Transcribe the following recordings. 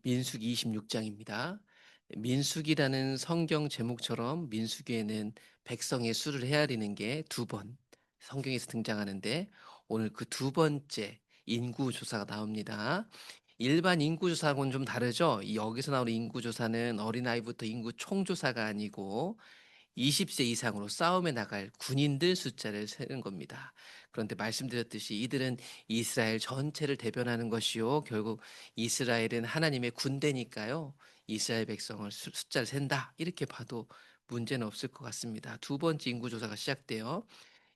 민수기 26장입니다. 민수기라는 성경 제목처럼 민수기에는 백성의 수를 헤아리는 게 두 번 성경에서 등장하는데, 오늘 그 두 번째 인구조사가 나옵니다. 일반 인구조사하고는 좀 다르죠. 여기서 나오는 인구조사는 어린아이부터 인구 총조사가 아니고 20세 이상으로 싸움에 나갈 군인들 숫자를 세는 겁니다. 그런데 말씀드렸듯이 이들은 이스라엘 전체를 대변하는 것이요, 결국 이스라엘은 하나님의 군대니까요, 이스라엘 백성을 숫자를 센다 이렇게 봐도 문제는 없을 것 같습니다. 두 번째 인구조사가 시작돼요.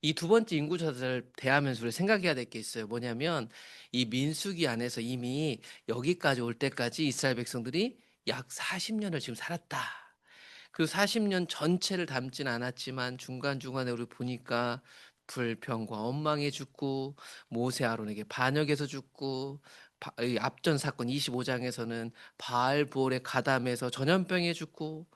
이 두 번째 인구조사를 대하면서 우리가 생각해야 될 게 있어요. 뭐냐면, 이 민수기 안에서 이미 여기까지 올 때까지 이스라엘 백성들이 약 40년을 지금 살았다. 그 40년 전체를 담진 않았지만 중간중간에 우리 보니까 불평과 원망에 죽고, 모세 아론에게 반역해서 죽고, 이 앞전 사건 25장에서는 바알볼에 가담해서 전염병에 죽고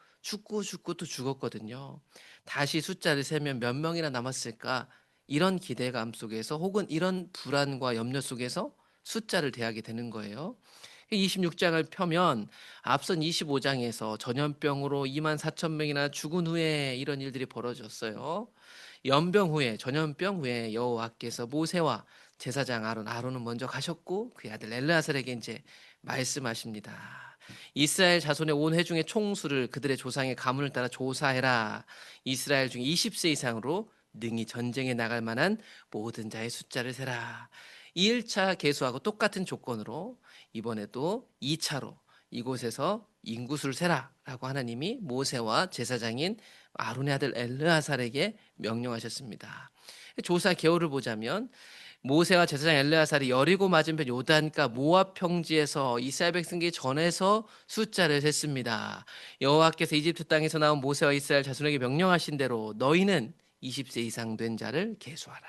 또 죽었거든요. 다시 숫자를 세면 몇 명이나 남았을까? 이런 기대감 속에서, 혹은 이런 불안과 염려 속에서 숫자를 대하게 되는 거예요. 26장을 펴면 앞선 25장에서 전염병으로 2만 4천 명이나 죽은 후에 이런 일들이 벌어졌어요. 연병 후에, 전염병 후에 여호와께서 모세와 제사장 아론은 먼저 가셨고 그의 아들 엘르아살에게 이제 말씀하십니다. 이스라엘 자손의 온 회중의 총수를 그들의 조상의 가문을 따라 조사해라. 이스라엘 중 20세 이상으로 능히 전쟁에 나갈 만한 모든 자의 숫자를 세라. 1차 계수하고 똑같은 조건으로 이번에도 2차로 이곳에서 인구수를 세라라고 하나님이 모세와 제사장인 아론의 아들 엘르아살에게 명령하셨습니다. 조사 개요를 보자면, 모세와 제사장 엘르아살이 여리고 맞은편 요단가 모압 평지에서 이스라엘 백성에게 전해서 숫자를 셌습니다. 여호와께서 이집트 땅에서 나온 모세와 이스라엘 자손에게 명령하신 대로 너희는 20세 이상 된 자를 계수하라.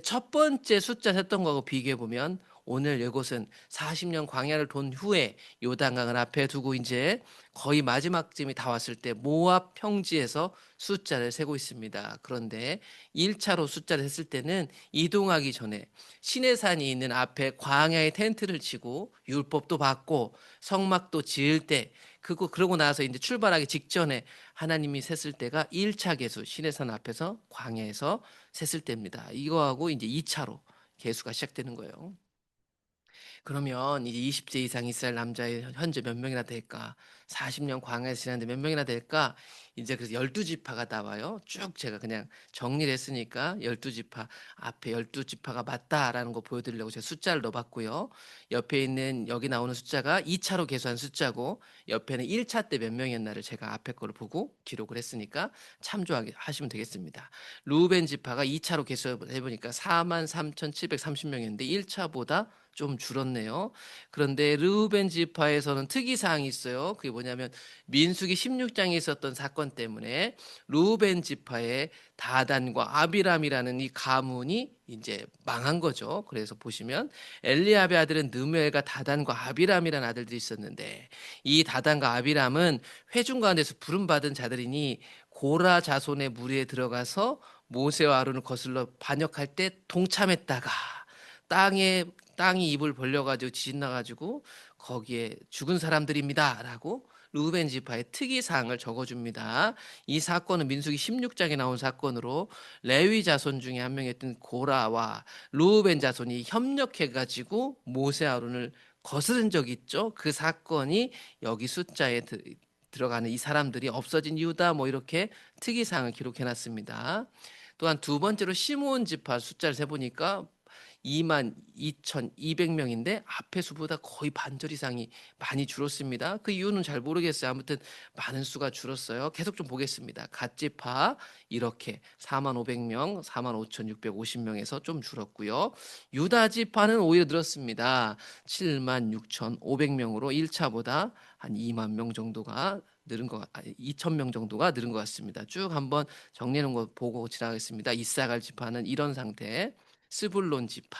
첫 번째 숫자 셌던 거하고 비교해 보면, 오늘 이곳은 40년 광야를 돈 후에 요단강을 앞에 두고 이제 거의 마지막쯤이 다 왔을 때 모압 평지에서 숫자를 세고 있습니다. 그런데 1차로 숫자를 셌을 때는 이동하기 전에 시내산이 있는 앞에 광야에 텐트를 치고 율법도 받고 성막도 지을 때, 그러고 나서 이제 출발하기 직전에 하나님이 셌을 때가 1차 계수, 시내산 앞에서 광야에서 셌을 때입니다. 이거하고 이제 2차로 계수가 시작되는 거예요. 그러면 이제 20세 이상 이스라엘 남자의 현재 몇 명이나 될까? 40년 광야에서 지났는데 몇 명이나 될까? 이제 그래서 12지파가 나와요. 쭉 제가 그냥 정리를 했으니까 12지파, 앞에 12지파가 맞다라는 거 보여드리려고 제가 숫자를 넣어봤고요. 옆에 있는 여기 나오는 숫자가 2차로 계수한 숫자고, 옆에는 1차 때 몇 명이었나를 제가 앞에 거를 보고 기록을 했으니까 참조하게 하시면 되겠습니다. 루벤 지파가 2차로 계수해 보니까 43,730명이었는데 1차보다 좀 줄었네요. 그런데 르우벤 지파에서는 특이 사항이 있어요. 그게 뭐냐면, 민수기 16장에 있었던 사건 때문에 르우벤 지파의 다단과 아비람이라는 이 가문이 이제 망한 거죠. 그래서 보시면 엘리압의 아들은 느무엘과 다단과 아비람이라는 아들들이 있었는데, 이 다단과 아비람은 회중 가운데서 부름받은 자들이니 고라 자손의 무리에 들어가서 모세와 아론을 거슬러 반역할 때 동참했다가 땅에 땅이 입을 벌려가지고 지진 나가지고 거기에 죽은 사람들입니다라고 르우벤 지파의 특이 사항을 적어줍니다. 이 사건은 민수기 16장에 나온 사건으로, 레위 자손 중에 한 명이었던 고라와 르우벤 자손이 협력해가지고 모세 아론을 거스른 적이 있죠. 그 사건이 여기 숫자에 들어가는 이 사람들이 없어진 이유다, 뭐 이렇게 특이 사항을 기록해놨습니다. 또한 두 번째로 시므온 지파 숫자를 세보니까 2만 2,200명인데 앞의 수보다 거의 반절 이상이 많이 줄었습니다. 그 이유는 잘 모르겠어요. 아무튼 많은 수가 줄었어요. 계속 좀 보겠습니다. 갓지파 이렇게 4만 500명, 4만 5,650명에서 좀 줄었고요. 유다 지파는 오히려 늘었습니다. 7만 6,500명으로 1차보다 한 2만 명 정도가 늘은 2천 명 정도가 늘은 것 같습니다. 쭉 한번 정리해 놓은 거 보고 지나가겠습니다. 이사갈 지파는 이런 상태. 스불론 지파,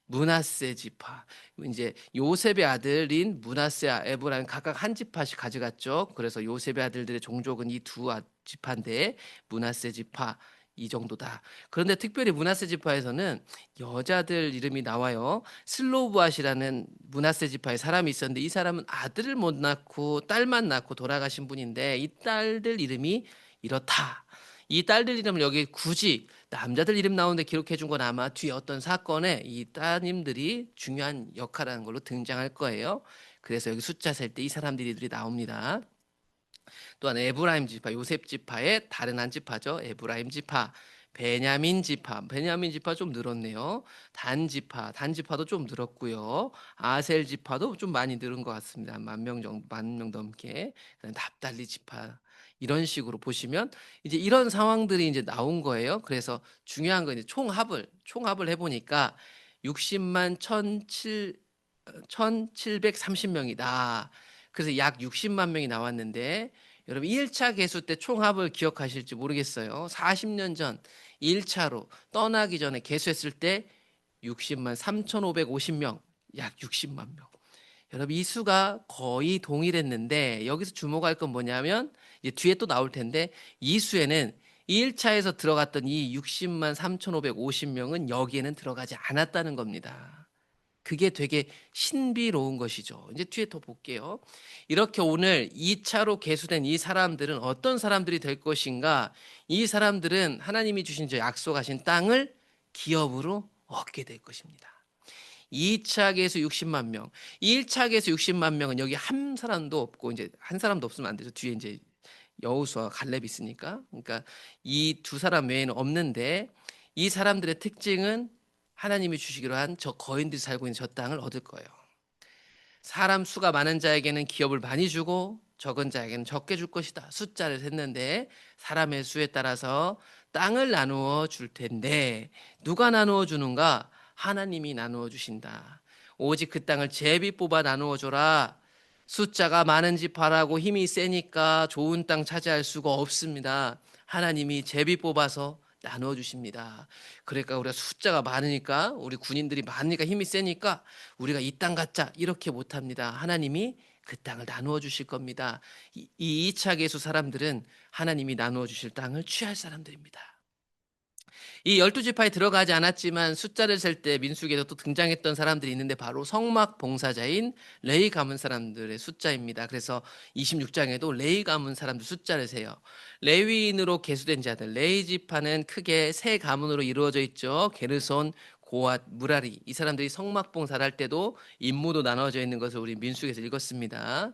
므낫세 지파, 이제 요셉의 아들인 므낫세, 에브라임 각각 한 지파씩 가져갔죠. 그래서 요셉의 아들들의 종족은 이 두 지파인데, 므낫세 지파, 이 정도다. 그런데 특별히 므낫세 지파에서는 여자들 이름이 나와요. 슬로브앗이라는 므낫세 지파의 사람이 있었는데 이 사람은 아들을 못 낳고 딸만 낳고 돌아가신 분인데 이 딸들 이름이 이렇다. 이 딸들 이름을 여기 굳이 남자들 이름 나오는데 기록해 준 건 아마 뒤에 어떤 사건에 이 따님들이 중요한 역할을 하는 걸로 등장할 거예요. 그래서 여기 숫자 셀 때 이 사람들이 나옵니다. 또한 에브라임 지파, 요셉 지파의 다른 한 지파죠. 에브라임 지파, 베냐민 지파, 베냐민 지파 좀 늘었네요. 단 지파, 단 지파도 좀 늘었고요. 아셀 지파도 좀 많이 늘은 것 같습니다. 10,000명 정도, 10,000명 넘게. 납달리 지파. 이런 식으로 보시면 이제 이런 상황들이 이제 나온 거예요. 그래서 중요한 건 이제 총합을 해보니까 60만 1,730명이다. 그래서 약 60만 명이 나왔는데 여러분 1차 개수 때 총합을 기억하실지 모르겠어요. 40년 전 1차로 떠나기 전에 개수했을 때 60만 3,550명, 약 60만 명. 여러분 이 수가 거의 동일했는데 여기서 주목할 건 뭐냐면 이제 뒤에 또 나올 텐데 이 수에는 1차에서 들어갔던 이 60만 3,550명은 여기에는 들어가지 않았다는 겁니다. 그게 되게 신비로운 것이죠. 이제 뒤에 더 볼게요. 이렇게 오늘 2차로 계수된 이 사람들은 어떤 사람들이 될 것인가? 이 사람들은 하나님이 주신 저 약속하신 땅을 기업으로 얻게 될 것입니다. 2차 계수 60만 명. 1차 계수 60만 명은 여기 한 사람도 없고 이제 한 사람도 없으면 안 되죠. 뒤에 이제 여호수아 갈렙이 있으니까. 그러니까 이 두 사람 외에는 없는데 이 사람들의 특징은 하나님이 주시기로 한 저 거인들이 살고 있는 저 땅을 얻을 거예요. 사람 수가 많은 자에게는 기업을 많이 주고 적은 자에게는 적게 줄 것이다. 숫자를 셌는데 사람의 수에 따라서 땅을 나누어 줄 텐데 누가 나누어 주는가? 하나님이 나누어 주신다. 오직 그 땅을 제비 뽑아 나누어 줘라. 숫자가 많은지 바라고 힘이 세니까 좋은 땅 차지할 수가 없습니다. 하나님이 제비 뽑아서 나누어 주십니다. 그러니까 우리가 숫자가 많으니까 우리 군인들이 많으니까 힘이 세니까 우리가 이 땅 갖자 이렇게 못합니다. 하나님이 그 땅을 나누어 주실 겁니다. 이 2차 계수 사람들은 하나님이 나누어 주실 땅을 취할 사람들입니다. 이 12지파에 들어가지 않았지만 숫자를 셀 때 민수기에도 또 등장했던 사람들이 있는데 바로 성막 봉사자인 레위 가문 사람들의 숫자입니다. 그래서 26장에도 레위 가문 사람들 숫자를 세요. 레위인으로 계수된 자들, 레위 지파는 크게 세 가문으로 이루어져 있죠. 게르손, 고앗, 무라리. 이 사람들이 성막 봉사를 할 때도 임무도 나눠져 있는 것을 우리 민수기에서 읽었습니다.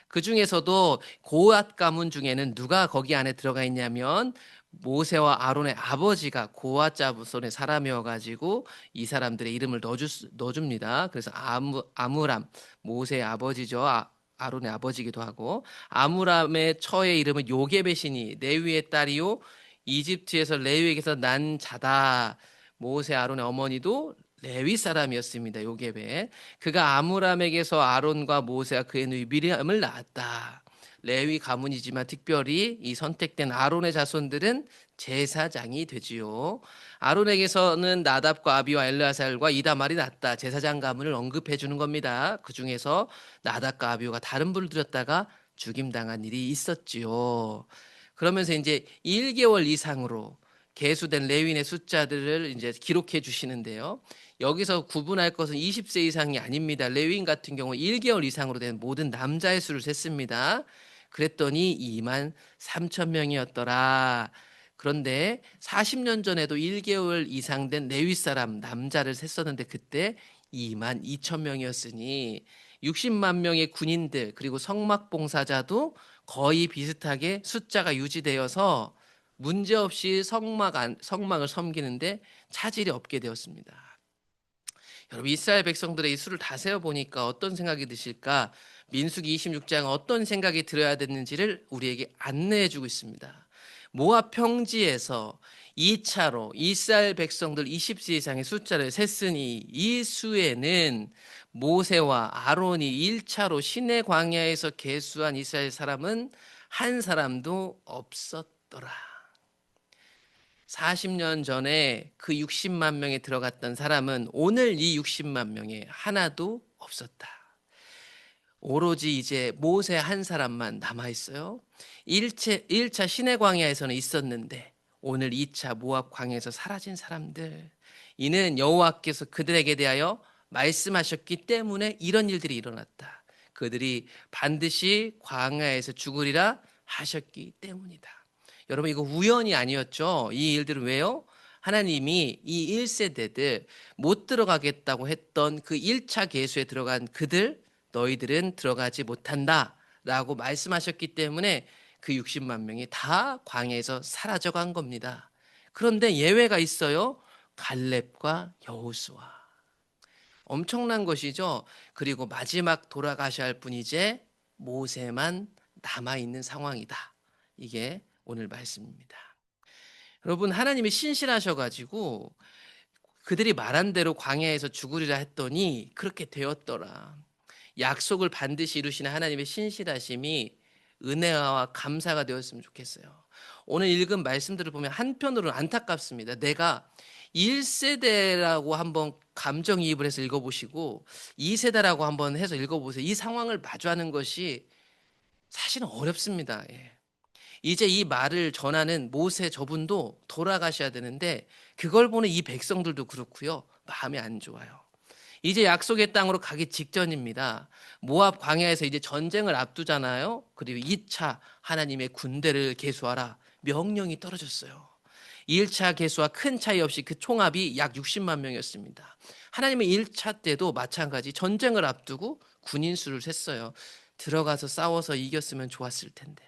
그 중에서도 고앗 가문 중에는 누가 거기 안에 들어가 있냐면 모세와 아론의 아버지가 고앗 자손의 사람이어 가지고 이 사람들의 이름을 넣어줍니다. 그래서 아므람 모세의 아버지죠. 아론의 아버지기도 하고 아므람의 처의 이름은 요게벳이니 레위의 딸이요 이집트에서 레위에게서 난 자다. 모세 아론의 어머니도 레위 사람이었습니다. 요게벳. 그가 아므람에게서 아론과 모세와 그의 누이 미리암을 낳았다. 레위 가문이지만 특별히 이 선택된 아론의 자손들은 제사장이 되지요. 아론에게서는 나답과 아비와 엘르아살과 이다말이 났다. 제사장 가문을 언급해 주는 겁니다. 그 중에서 나답과 아비오가 다른 불을 들였다가 죽임당한 일이 있었지요. 그러면서 이제 1개월 이상으로 계수된 레위인의 숫자들을 이제 기록해 주시는데요. 여기서 구분할 것은 20세 이상이 아닙니다. 레위인 같은 경우 1개월 이상으로 된 모든 남자의 수를 셌습니다. 그랬더니 2만 3천 명이었더라. 그런데 40년 전에도 1개월 이상 된 레위 사람 남자를 셌었는데 그때 2만 2천 명이었으니 60만 명의 군인들 그리고 성막 봉사자도 거의 비슷하게 숫자가 유지되어서 문제없이 성막을 섬기는데 차질이 없게 되었습니다. 여러분 이스라엘 백성들의 이 수를 다 세어 보니까 어떤 생각이 드실까? 민수기 26장 어떤 생각이 들어야 되는지를 우리에게 안내해 주고 있습니다. 모압 평지에서 2차로 이스라엘 백성들 20세 이상의 숫자를 셌으니 이 수에는 모세와 아론이 1차로 시내 광야에서 계수한 이스라엘 사람은 한 사람도 없었더라. 40년 전에 그 60만 명에 들어갔던 사람은 오늘 이 60만 명에 하나도 없었다. 오로지 이제 모세 한 사람만 남아 있어요. 1차 시내 광야에서는 있었는데 오늘 2차 모압 광야에서 사라진 사람들, 이는 여호와께서 그들에게 대하여 말씀하셨기 때문에 이런 일들이 일어났다. 그들이 반드시 광야에서 죽으리라 하셨기 때문이다. 여러분, 이거 우연이 아니었죠. 이 일들은 왜요? 하나님이 이 1세대들 못 들어가겠다고 했던 그 1차 계수에 들어간 그들, 너희들은 들어가지 못한다 라고 말씀하셨기 때문에 그 60만 명이 다 광야에서 사라져 간 겁니다. 그런데 예외가 있어요. 갈렙과 여호수아. 엄청난 것이죠. 그리고 마지막 돌아가셔야 할 분이 이제 모세만 남아 있는 상황이다. 이게 오늘 말씀입니다. 여러분, 하나님이 신실하셔 가지고 그들이 말한 대로 광야에서 죽으리라 했더니 그렇게 되었더라. 약속을 반드시 이루시는 하나님의 신실하심이 은혜와 감사가 되었으면 좋겠어요. 오늘 읽은 말씀들을 보면 한편으로는 안타깝습니다. 내가 1세대라고 한번 감정이입을 해서 읽어보시고 2세대라고 한번 해서 읽어보세요. 이 상황을 마주하는 것이 사실은 어렵습니다. 예. 이제 이 말을 전하는 모세 저분도 돌아가셔야 되는데 그걸 보는 이 백성들도 그렇고요. 마음이 안 좋아요. 이제 약속의 땅으로 가기 직전입니다. 모압 광야에서 이제 전쟁을 앞두잖아요. 그리고 2차 하나님의 군대를 계수하라 명령이 떨어졌어요. 1차 계수와 큰 차이 없이 그 총합이 약 60만 명이었습니다. 하나님은 1차 때도 마찬가지 전쟁을 앞두고 군인 수를 셌어요. 들어가서 싸워서 이겼으면 좋았을 텐데.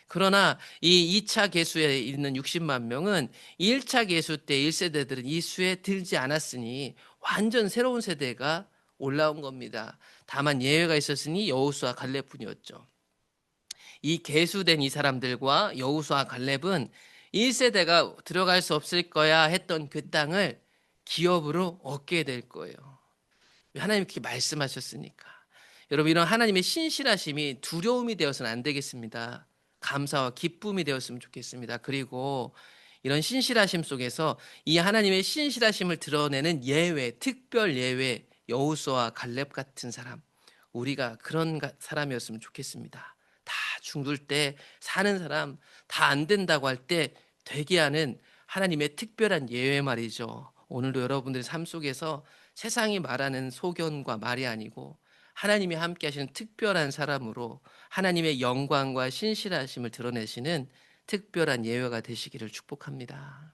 그러나 이 2차 계수에 있는 60만 명은 1차 계수 때 1세대들은 이 수에 들지 않았으니 완전 새로운 세대가 올라온 겁니다. 다만 예외가 있었으니 여호수아 갈렙뿐이었죠. 이 계수된 이 사람들과 여호수아 갈렙은 1세대가 들어갈 수 없을 거야 했던 그 땅을 기업으로 얻게 될 거예요. 하나님 그렇게 말씀하셨으니까. 여러분, 이런 하나님의 신실하심이 두려움이 되어서는 안 되겠습니다. 감사와 기쁨이 되었으면 좋겠습니다. 그리고 이런 신실하심 속에서 이 하나님의 신실하심을 드러내는 예외, 특별 예외, 여호수아와 갈렙 같은 사람, 우리가 그런 사람이었으면 좋겠습니다. 다 죽을 때 사는 사람, 다 안 된다고 할 때 되게 하는 하나님의 특별한 예외 말이죠. 오늘도 여러분들의 삶 속에서 세상이 말하는 소견과 말이 아니고 하나님이 함께 하시는 특별한 사람으로 하나님의 영광과 신실하심을 드러내시는 특별한 예외가 되시기를 축복합니다.